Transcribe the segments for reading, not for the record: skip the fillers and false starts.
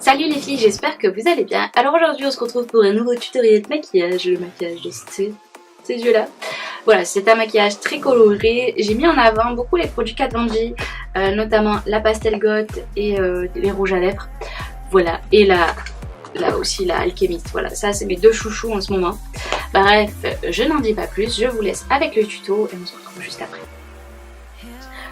Salut les filles, j'espère que vous allez bien. Alors aujourd'hui on se retrouve pour un nouveau tutoriel de maquillage, le maquillage de ces yeux là. Voilà, c'est un maquillage très coloré. J'ai mis en avant beaucoup les produits Kat Von D, notamment la Pastel Goth et les rouges à lèvres. Voilà, et là aussi la Alchemist. Voilà, ça c'est mes deux chouchous en ce moment. Bref, je n'en dis pas plus, je vous laisse avec le tuto et on se retrouve juste après.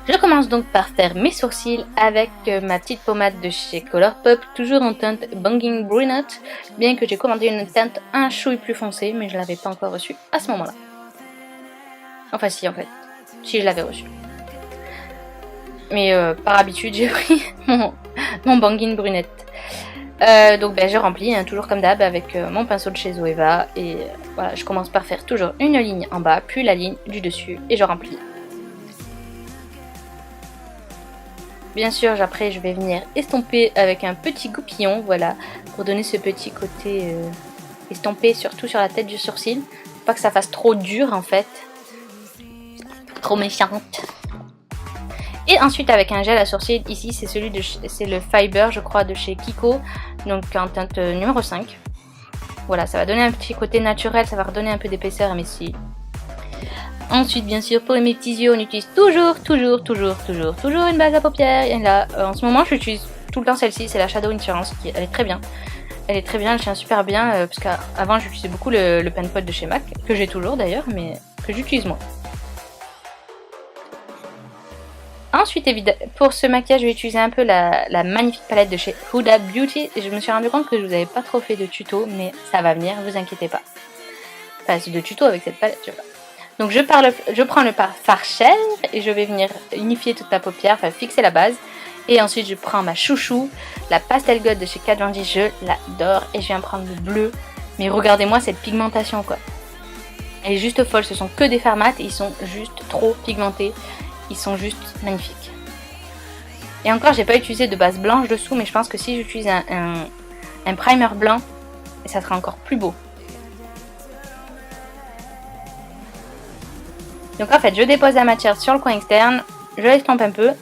Je commence donc par faire mes sourcils avec ma petite pommade de chez Colourpop, toujours en teinte Banging Brunette, bien que j'ai commandé une teinte un chouille plus foncée, mais je ne l'avais pas encore reçue à ce moment-là. Enfin si en fait, si je l'avais reçue. Mais par habitude j'ai pris mon Banging Brunette. Donc je remplis, hein, toujours comme d'hab, avec mon pinceau de chez Zoeva, et voilà, je commence par faire toujours une ligne en bas, puis la ligne du dessus, et je remplis. Bien sûr, après je vais venir estomper avec un petit goupillon, voilà, pour donner ce petit côté estompé, surtout sur la tête du sourcil. Faut pas que ça fasse trop dur en fait, trop méchante. Et ensuite avec un gel à sourcils, ici c'est le Fiber je crois de chez Kiko, donc en teinte numéro 5. Voilà, ça va donner un petit côté naturel, ça va redonner un peu d'épaisseur à mes cils. Ensuite, bien sûr, pour mes petits yeux, on utilise toujours une base à paupières. Et là, en ce moment, j'utilise tout le temps celle-ci, c'est la Shadow Insurance, elle est très bien. Elle est très bien, elle tient super bien, parce qu'avant, j'utilisais beaucoup le pen pot de chez MAC, que j'ai toujours d'ailleurs, mais que j'utilise moins. Ensuite, évidemment, pour ce maquillage, je vais utiliser un peu la magnifique palette de chez Huda Beauty. Et je me suis rendu compte que je vous avais pas trop fait de tuto, mais ça va venir, vous inquiétez pas. Enfin, c'est de tuto avec cette palette, je sais pas. Donc je prends le fard chèvre et je vais venir unifier toute la paupière, enfin fixer la base. Et ensuite je prends ma chouchou, la Pastel Goth de chez Kat Von D, je l'adore. Et je viens prendre le bleu. Mais regardez-moi cette pigmentation quoi. Elle est juste folle, ce sont que des fards mat et ils sont juste trop pigmentés. Ils sont juste magnifiques. Et encore j'ai pas utilisé de base blanche dessous, mais je pense que si j'utilise un primer blanc, ça sera encore plus beau. Donc en fait, je dépose la matière sur le coin externe, je l'estompe un peu,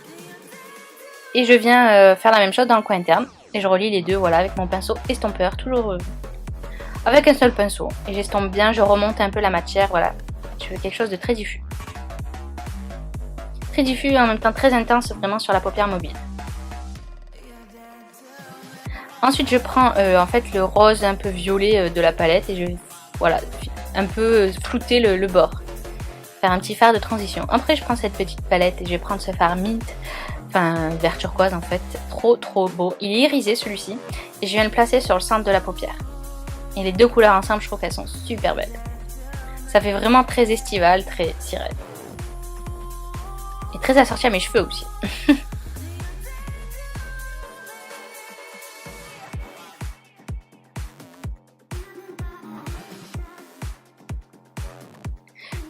et je viens faire la même chose dans le coin interne. Et je relie les deux, voilà, avec mon pinceau estompeur, toujours avec un seul pinceau. Et j'estompe bien, je remonte un peu la matière, voilà. Je veux quelque chose de très diffus. Très diffus et en même temps très intense, vraiment sur la paupière mobile. Ensuite, je prends en fait le rose un peu violet de la palette et je vais, voilà, un peu flouter le bord. Un petit fard de transition. Après je prends cette petite palette et je vais prendre ce fard mint, enfin vert turquoise en fait, trop beau. Il est irisé celui-ci et je viens le placer sur le centre de la paupière. Et les deux couleurs ensemble, je trouve qu'elles sont super belles. Ça fait vraiment très estival, très sirène. Et très assorti à mes cheveux aussi.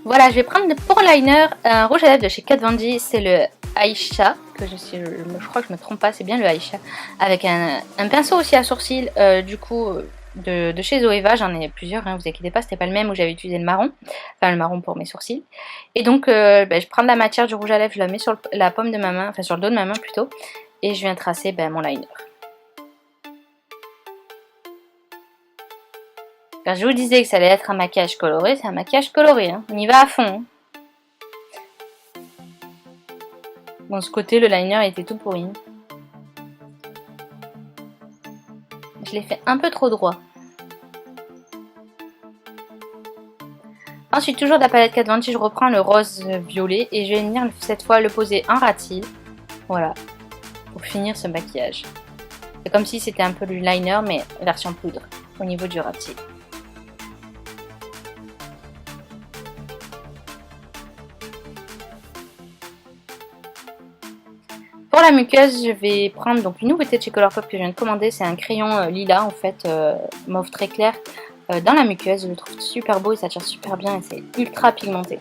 Voilà, je vais prendre pour liner un rouge à lèvres de chez Kat Von D, c'est le Aisha, que je crois que je me trompe pas, c'est bien le Aisha, avec un pinceau aussi à sourcils, du coup, de chez Zoeva, j'en ai plusieurs, hein, vous inquiétez pas, c'était pas le même où j'avais utilisé le marron, enfin le marron pour mes sourcils. Et donc, je prends de la matière du rouge à lèvres, je la mets sur la paume de ma main, enfin sur le dos de ma main plutôt, et je viens tracer mon liner. Quand je vous disais que ça allait être un maquillage coloré, c'est un maquillage coloré, hein. On y va à fond. Hein. Bon, ce côté, le liner était tout pourri. Je l'ai fait un peu trop droit. Ensuite, toujours de la palette Kat Von D, je reprends le rose violet et je vais venir cette fois le poser en ras de cils. Voilà, pour finir ce maquillage. C'est comme si c'était un peu du liner, mais version poudre, au niveau du ras de cils. Pour la muqueuse, je vais prendre donc une nouveauté de chez Colourpop que je viens de commander. C'est un crayon lilas en fait, mauve très clair dans la muqueuse. Je le trouve super beau et ça tire super bien et c'est ultra pigmenté.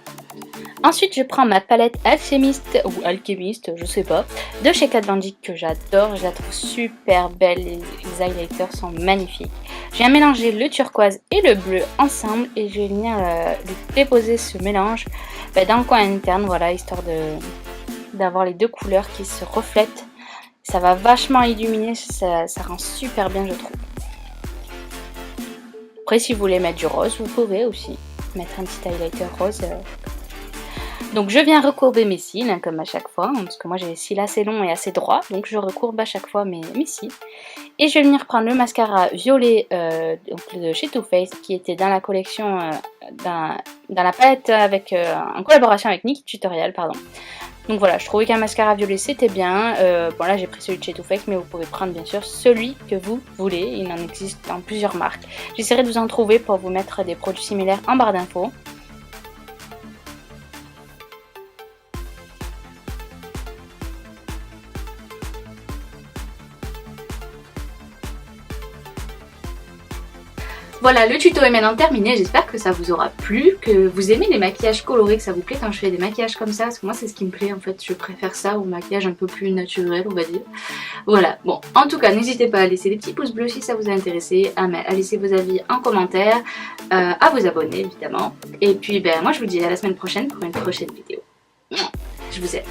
Ensuite, je prends ma palette alchimiste ou alchimiste, je sais pas, de chez Kat Von D que j'adore. Je la trouve super belle, les highlighters sont magnifiques. Je viens mélanger le turquoise et le bleu ensemble et je vais venir lui déposer ce mélange dans le coin interne, voilà, histoire d'avoir les deux couleurs qui se reflètent. Ça va vachement illuminer, ça rend super bien, je trouve. Après, si vous voulez mettre du rose, vous pouvez aussi mettre un petit highlighter rose. Donc je viens recourber mes cils, hein, comme à chaque fois, hein, parce que moi j'ai les cils assez longs et assez droits, donc je recourbe à chaque fois mes cils. Et je vais venir prendre le mascara violet donc de chez Too Faced, qui était dans la collection, dans la palette en collaboration avec Nikki Tutorial, pardon. Donc voilà, je trouvais qu'un mascara violet c'était bien. Bon là j'ai pris celui de chez Too Faced, mais vous pouvez prendre bien sûr celui que vous voulez. Il en existe dans plusieurs marques. J'essaierai de vous en trouver pour vous mettre des produits similaires en barre d'infos. Voilà, le tuto est maintenant terminé, j'espère que ça vous aura plu, que vous aimez les maquillages colorés, que ça vous plaît quand je fais des maquillages comme ça, parce que moi c'est ce qui me plaît en fait, je préfère ça au maquillage un peu plus naturel on va dire. Voilà, bon, en tout cas n'hésitez pas à laisser des petits pouces bleus si ça vous a intéressé, à laisser vos avis en commentaire, à vous abonner évidemment, et puis moi je vous dis à la semaine prochaine pour une prochaine vidéo. Je vous aime.